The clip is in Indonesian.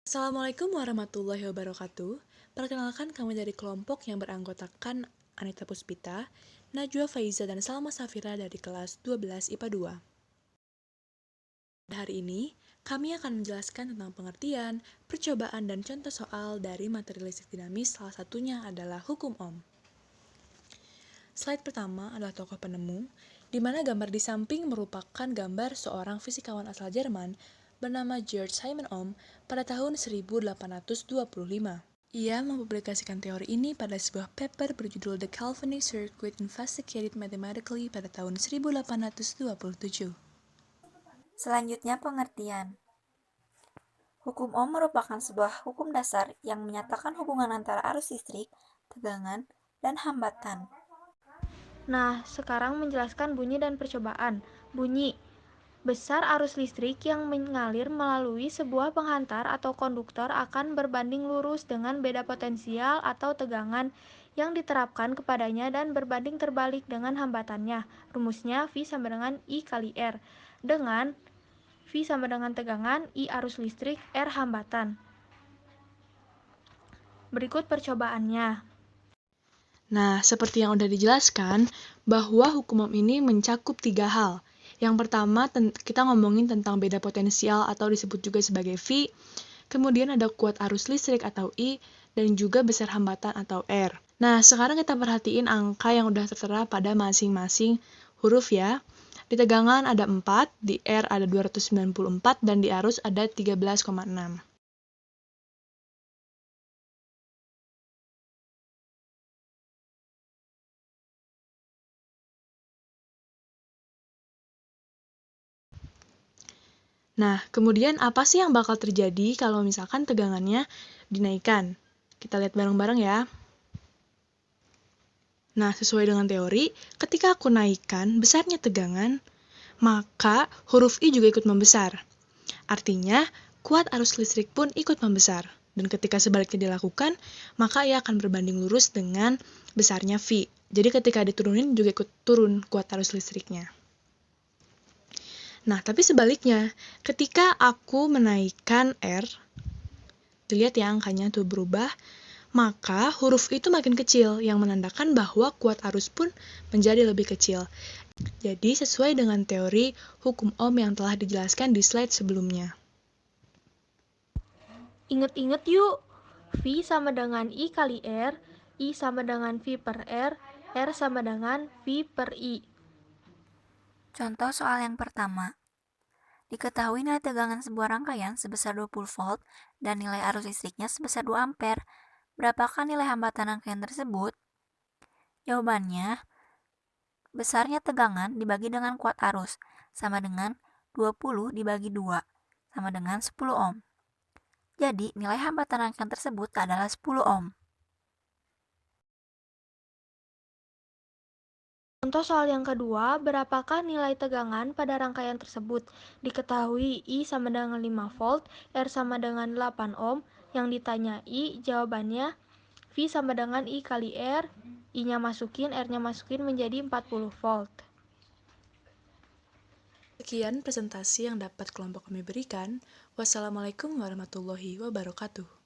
Assalamualaikum warahmatullahi wabarakatuh. Perkenalkan kami dari kelompok yang beranggotakan Anita Puspita, Najwa Faiza, dan Salma Safira dari kelas 12 IPA 2. Hari ini, kami akan menjelaskan tentang pengertian, percobaan, dan contoh soal dari materi listrik dinamis, salah satunya adalah hukum Ohm. Slide pertama adalah tokoh penemu, di mana gambar di samping merupakan gambar seorang fisikawan asal Jerman bernama Georg Simon Ohm pada tahun 1825. Ia mempublikasikan teori ini pada sebuah paper berjudul The Galvanic Circuit Investigated Mathematically pada tahun 1827. Selanjutnya pengertian. Hukum Ohm merupakan sebuah hukum dasar yang menyatakan hubungan antara arus listrik, tegangan, dan hambatan. Nah, sekarang menjelaskan bunyi dan percobaan. Bunyi: besar arus listrik yang mengalir melalui sebuah penghantar atau konduktor akan berbanding lurus dengan beda potensial atau tegangan yang diterapkan kepadanya dan berbanding terbalik dengan hambatannya. Rumusnya V sama dengan I kali R, dengan V sama dengan tegangan, I arus listrik, R hambatan. Berikut percobaannya. Nah, seperti yang udah dijelaskan, bahwa hukum Ohm ini mencakup 3 hal. Yang pertama, kita ngomongin tentang beda potensial atau disebut juga sebagai V. Kemudian ada kuat arus listrik atau I, dan juga besar hambatan atau R. Nah, sekarang kita perhatiin angka yang udah tertera pada masing-masing huruf ya. Di tegangan ada 4, di R ada 294, dan di arus ada 13,6. Nah, kemudian apa sih yang bakal terjadi kalau misalkan tegangannya dinaikkan? Kita lihat bareng-bareng ya. Nah, sesuai dengan teori, ketika aku naikkan besarnya tegangan, maka huruf I juga ikut membesar. Artinya, kuat arus listrik pun ikut membesar. Dan ketika sebaliknya dilakukan, maka ia akan berbanding lurus dengan besarnya V. Jadi ketika diturunin juga ikut turun kuat arus listriknya. Nah, tapi sebaliknya, ketika aku menaikkan R, dilihat ya angkanya tuh berubah, maka huruf itu makin kecil, yang menandakan bahwa kuat arus pun menjadi lebih kecil. Jadi sesuai dengan teori hukum Ohm yang telah dijelaskan di slide sebelumnya. Ingat-ingat yuk, V sama dengan I kali R, I sama dengan V per R sama dengan V per I. Contoh soal yang pertama. Diketahui nilai tegangan sebuah rangkaian sebesar 20 volt dan nilai arus listriknya sebesar 2 ampere. Berapakah nilai hambatan rangkaian tersebut? Jawabannya, besarnya tegangan dibagi dengan kuat arus, sama dengan 20 dibagi 2, sama dengan 10 ohm. Jadi, nilai hambatan rangkaian tersebut adalah 10 ohm. Contoh soal yang kedua, berapakah nilai tegangan pada rangkaian tersebut? Diketahui I sama dengan 5 volt, R sama dengan 8 ohm. Yang ditanyai jawabannya V sama dengan I kali R, I-nya masukin, R-nya masukin menjadi 40 volt. Sekian presentasi yang dapat kelompok kami berikan. Wassalamualaikum warahmatullahi wabarakatuh.